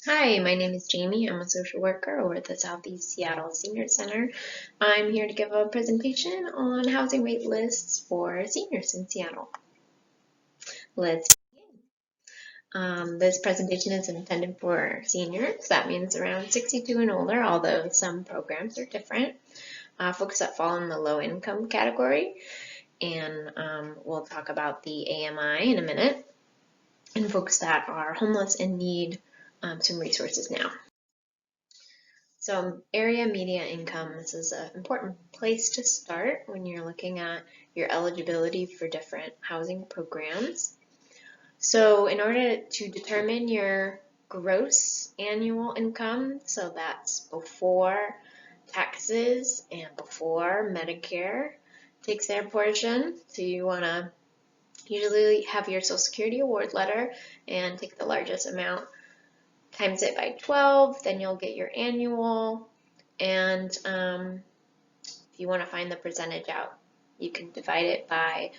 Hi, my name is Jaime. I'm a social worker over at the Southeast Seattle Senior Center. I'm here to give a presentation on housing wait lists for seniors in Seattle. Let's begin. This presentation is intended for seniors. That means around 62 and older, although some programs are different. Folks that fall in the low income category, and we'll talk about the AMI in a minute, and folks that are homeless and need some resources now. So area median income, this is an important place to start when you're looking at your eligibility for different housing programs. So in order to determine your gross annual income, so that's before taxes and before Medicare takes their portion, so you want to usually have your Social Security award letter and take the largest amount, times it by 12, then you'll get your annual. And if you want to find the percentage out, you can divide it by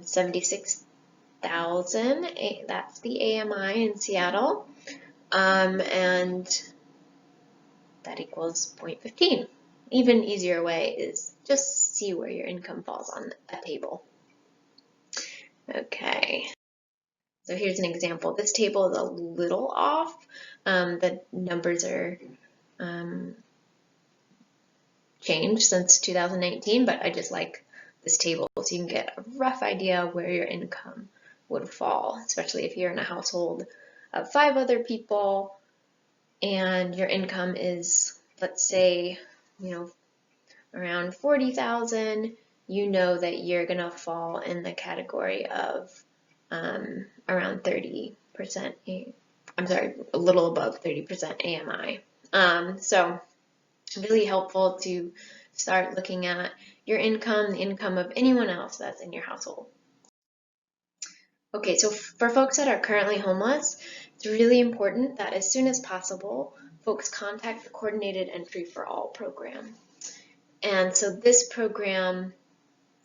76,000. That's the AMI in Seattle. And that equals 0.15. Even easier way is just see where your income falls on a table. Okay. So here's an example. This table is a little off. The numbers are changed since 2019, but I just like this table so you can get a rough idea where your income would fall, especially if you're in a household of 5 other people and your income is, let's say, around 40,000. You know that you're gonna fall in the category of around 30%. I'm sorry, a little above 30% AMI. So really helpful to start looking at your income, the income of anyone else that's in your household. Okay, so for folks that are currently homeless, it's really important that as soon as possible, folks contact the Coordinated Entry for All program. And so this program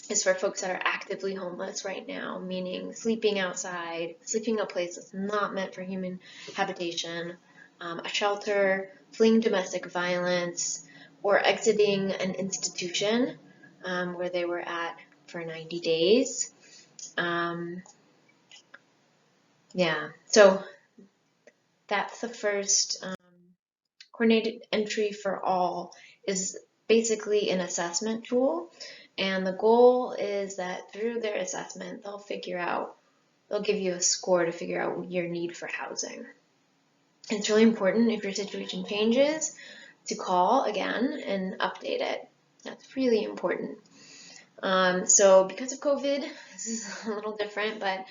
is for folks that are actively homeless right now, meaning sleeping outside, sleeping in a place that's not meant for human habitation, a shelter, fleeing domestic violence, or exiting an institution where they were at for 90 days. So that's the first. Coordinated Entry for All is basically an assessment tool, and the goal is that through their assessment, they'll give you a score to figure out your need for housing. It's really important if your situation changes to call again and update it. That's really important. So because of COVID, this is a little different, but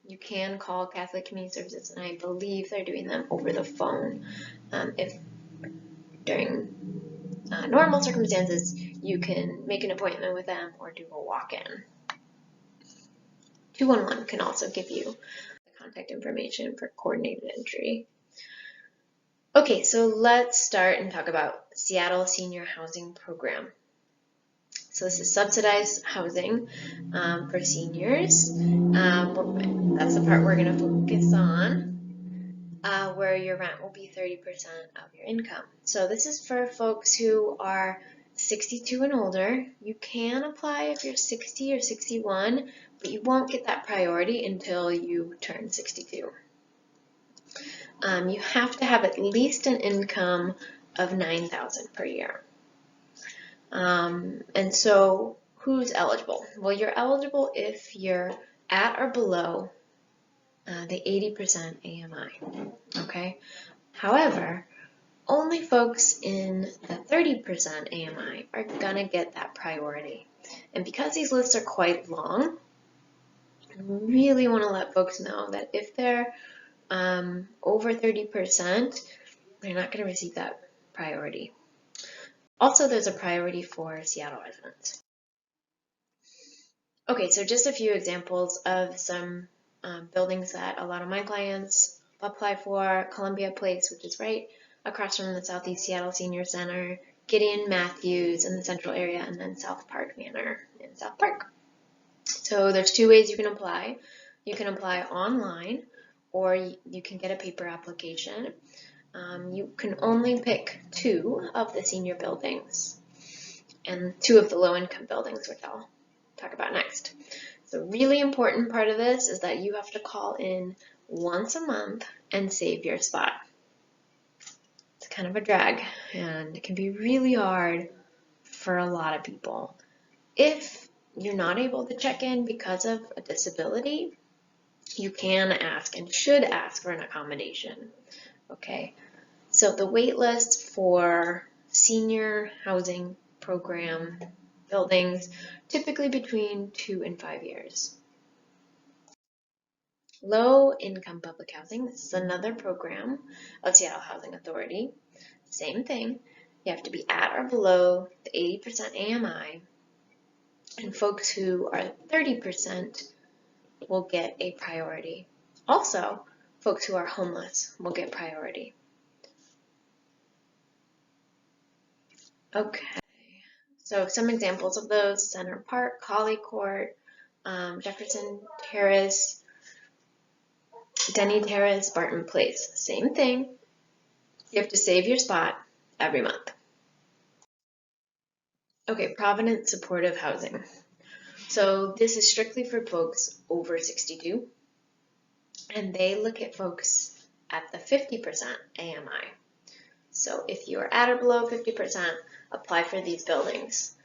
you can call Catholic Community Services, and I believe they're doing them over the phone. If during normal circumstances, you can make an appointment with them or do a walk-in. 211 can also give you the contact information for coordinated entry. Okay, so let's start and talk about Seattle Senior Housing Program. So this is subsidized housing for seniors. That's the part we're going to focus on, where your rent will be 30% of your income. So this is for folks who are 62 and older. You can apply if you're 60 or 61, but you won't get that priority until you turn 62. You have to have at least an income of $9,000 per year. And so who's eligible? Well, you're eligible if you're at or below the 80% AMI, okay? However, only folks in the 30% AMI are gonna get that priority. And because these lists are quite long, I really wanna let folks know that if they're over 30%, they're not gonna receive that priority. Also, there's a priority for Seattle residents. Okay, so just a few examples of some buildings that a lot of my clients apply for. Columbia Place, which is right across from the Southeast Seattle Senior Center, Gideon Matthews in the central area, and then South Park Manor in South Park. So there's 2 ways you can apply. You can apply online, or you can get a paper application. You can only pick 2 of the senior buildings and 2 of the low-income buildings, which I'll talk about next. The really important part of this is that you have to call in once a month and save your spot. It's kind of a drag, and it can be really hard for a lot of people. If you're not able to check in because of a disability, you can ask and should ask for an accommodation. Okay, so the wait list for senior housing program buildings, typically between 2 and 5 years. Low income public housing, this is another program of Seattle Housing Authority. Same thing, you have to be at or below the 80% AMI, and folks who are 30% will get a priority. Also, folks who are homeless will get priority. Okay, so some examples of those: Center Park, Collie Court, Jefferson Terrace, Denny Terrace, Barton Place. Same thing, you have to save your spot every month. Okay, Providence Supportive Housing. So this is strictly for folks over 62, and they look at folks at the 50% AMI. So if you are at or below 50%, apply for these buildings.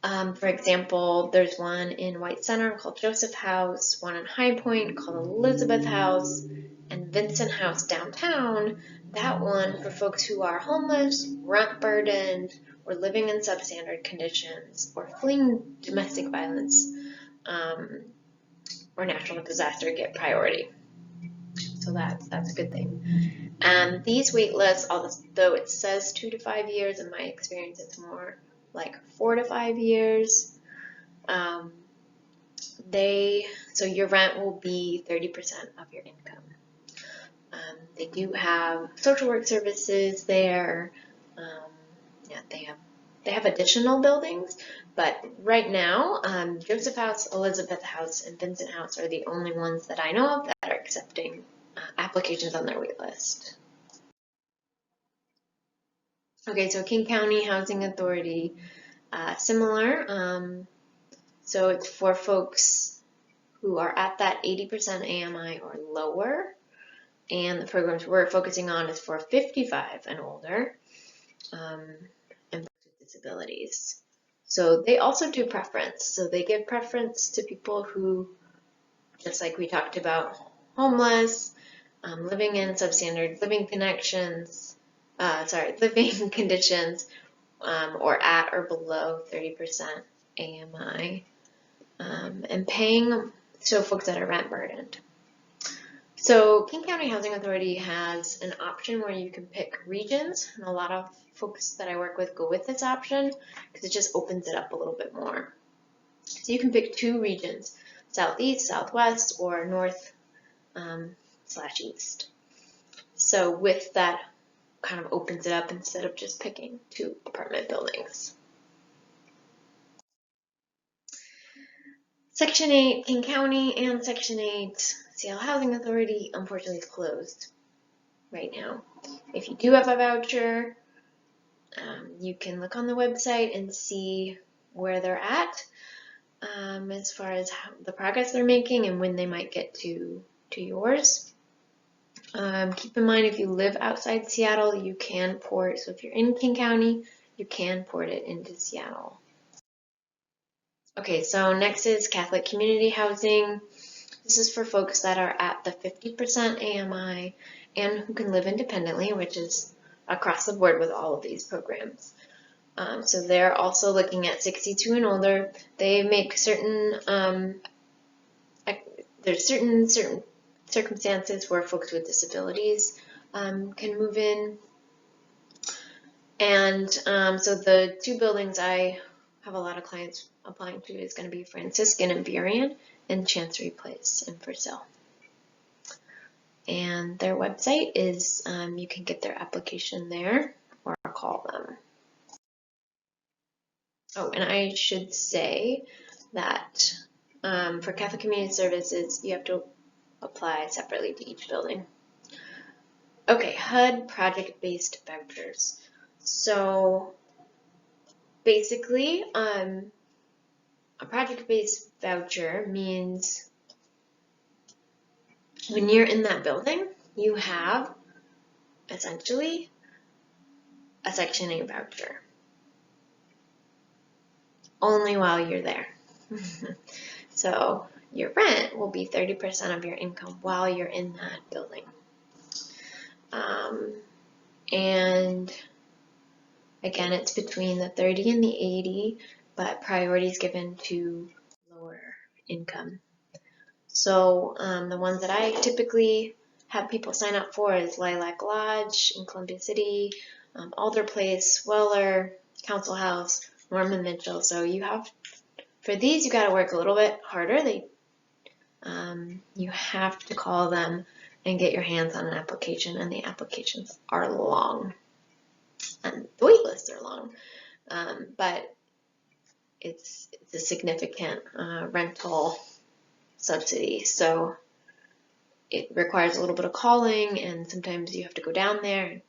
For example, there's one in White Center called Joseph House, one in High Point called Elizabeth House, and Vincent House downtown. That one for folks who are homeless, rent burdened, or living in substandard conditions, or fleeing domestic violence or natural disaster get priority. So that's a good thing. And these wait lists, although it says 2 to 5 years, in my experience it's more like 4 to 5 years. So your rent will be 30% of your income. They do have social work services there. They have additional buildings, but right now, Joseph House, Elizabeth House, and Vincent House are the only ones that I know of that are accepting applications on their wait list. Okay, so King County Housing Authority, similar. So it's for folks who are at that 80% AMI or lower, and the programs we're focusing on is for 55 and older, and folks with disabilities. So they also do preference. So they give preference to people who, just like we talked about, homeless, living in substandard living living conditions, or at or below 30% AMI, and paying, so folks that are rent burdened. So King County Housing Authority has an option where you can pick regions, and a lot of folks that I work with go with this option because it just opens it up a little bit more. So you can pick 2 regions, southeast, southwest, or north / east. So with that, kind of opens it up instead of just picking 2 apartment buildings. Section 8, King County, and Section 8, Seattle Housing Authority, unfortunately is closed right now. If you do have a voucher, you can look on the website and see where they're at as far as the progress they're making and when they might get to yours. Keep in mind, if you live outside Seattle, you can port. So if you're in King County, you can port it into Seattle. Okay, so next is Catholic Community Housing. This is for folks that are at the 50% AMI and who can live independently, which is across the board with all of these programs. So they're also looking at 62 and older. They make certain, there's certain circumstances where folks with disabilities can move in. And so the 2 buildings I have a lot of clients applying to is going to be Franciscan and Burien and Chancery Place in Purcell. And their website is, you can get their application there or call them. Oh, and I should say that for Catholic Community Services, you have to apply separately to each building. Okay, HUD project-based vouchers. So basically, a project-based voucher means when you're in that building, you have essentially a Section 8 voucher only while you're there. So your rent will be 30% of your income while you're in that building. And again, it's between the 30 and the 80, but priority is given to lower income. So the ones that I typically have people sign up for is Lilac Lodge in Columbia City, Alder Place, Weller, Council House, Norman Mitchell. So you have, for these, you got to work a little bit harder. You have to call them and get your hands on an application, and the applications are long, and the wait lists are long, but it's a significant rental subsidy, so it requires a little bit of calling, and sometimes you have to go down there and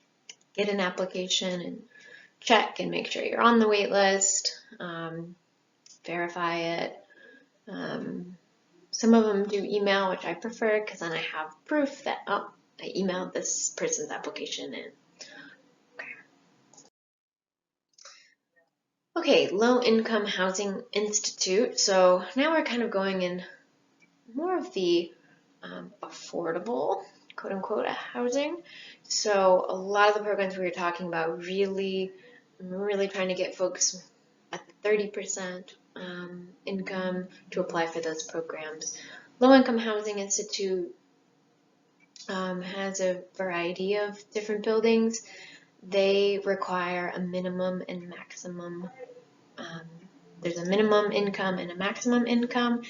get an application and check and make sure you're on the wait list, verify it. Some of them do email, which I prefer because then I have proof that, oh, I emailed this person's application in. Okay, Low Income Housing Institute. So now we're kind of going in more of the affordable, quote unquote, housing. So a lot of the programs we were talking about really trying to get folks at the 30% income to apply for those programs. Low Income Housing Institute has a variety of different buildings. They require a minimum and maximum. There's a minimum income and a maximum income,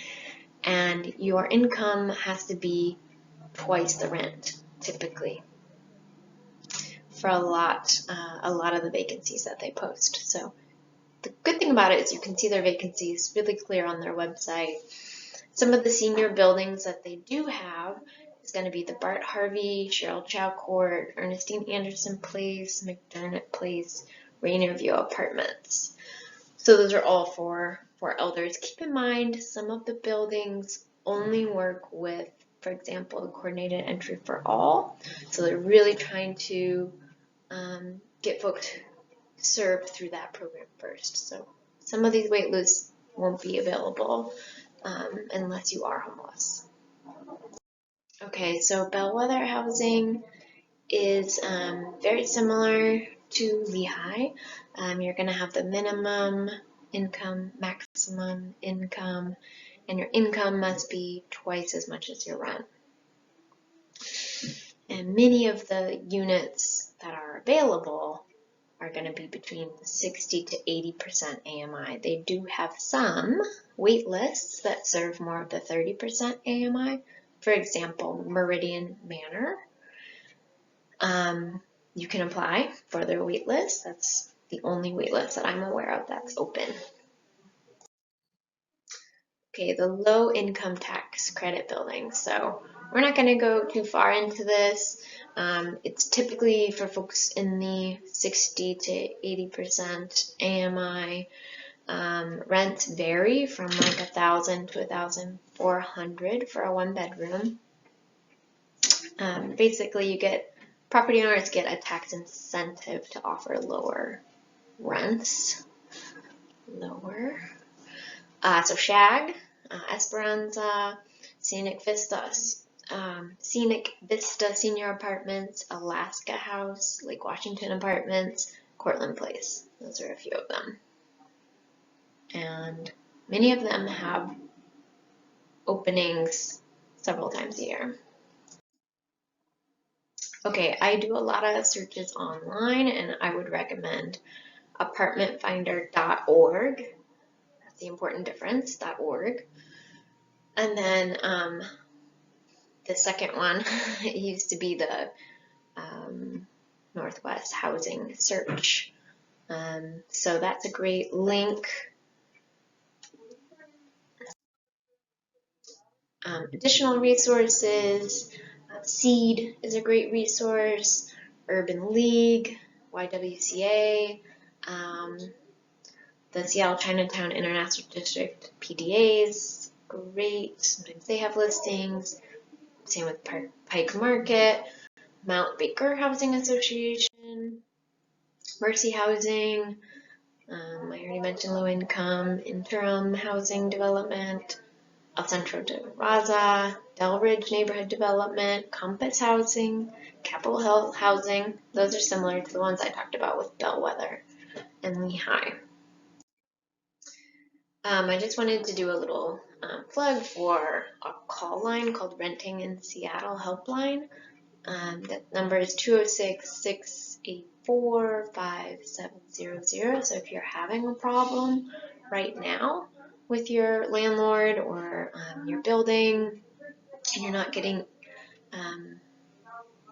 and your income has to be twice the rent, typically, for a lot of the vacancies that they post. So the good thing about it is you can see their vacancies really clear on their website. Some of the senior buildings that they do have is going to be the Bart Harvey, Cheryl Chow Court, Ernestine Anderson Place, McDermott Place, Rainier View Apartments. So those are all for elders. Keep in mind, some of the buildings only work with, for example, the coordinated entry for all. So they're really trying to get folks served through that program first. So some of these wait lists won't be available unless you are homeless. Okay, so Bellwether Housing is very similar to Lehigh. You're going to have the minimum income, maximum income, and your income must be twice as much as your rent. And many of the units that are available are going to be between 60 to 80% AMI. They do have some wait lists that serve more of the 30% AMI. For example, Meridian Manor. You can apply for their wait list. That's the only wait list that I'm aware of that's open. Okay, the low income tax credit building. So we're not going to go too far into this. It's typically for folks in the 60 to 80% AMI. Rents vary from like $1,000 to $1,400 for a 1-bedroom. Basically, property owners get a tax incentive to offer lower rents. So Shag, Esperanza, Scenic Vista Senior Apartments, Alaska House, Lake Washington Apartments, Cortland Place. Those are a few of them. And many of them have openings several times a year. Okay, I do a lot of searches online, and I would recommend apartmentfinder.org. That's the important difference, .org. And then the second one, it used to be the Northwest Housing Search. So that's a great link. additional resources. SEED is a great resource, Urban League, YWCA, the Seattle Chinatown International District PDAs, great. Sometimes they have listings. Same with Pike Market, Mount Baker Housing Association, Mercy Housing. I already mentioned low income, interim housing development, El Centro de Raza, Delridge Neighborhood Development, Compass Housing, Capitol Hill Housing. Those are similar to the ones I talked about with Bellwether and Lehigh. I just wanted to do a little plug for a call line called Renting in Seattle Helpline. That number is 206-684-5700. So if you're having a problem right now with your landlord or your building and you're not getting,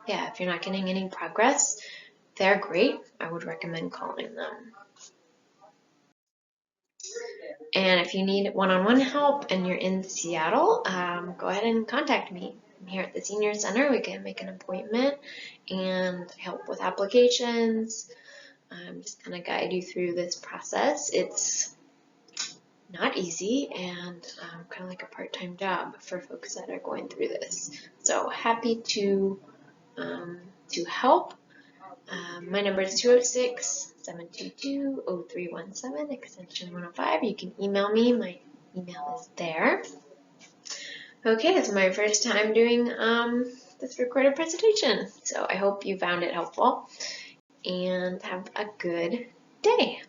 if you're not getting any progress, they're great. I would recommend calling them. And if you need one-on-one help and you're in Seattle, go ahead and contact me. I'm here at the Senior Center. We can make an appointment and help with applications. Just kind of guide you through this process. It's not easy and kind of like a part-time job for folks that are going through this. So happy to help. My number is 206-722-0317, extension 105. You can email me. My email is there. Okay, this is my first time doing this recorded presentation, so I hope you found it helpful and have a good day.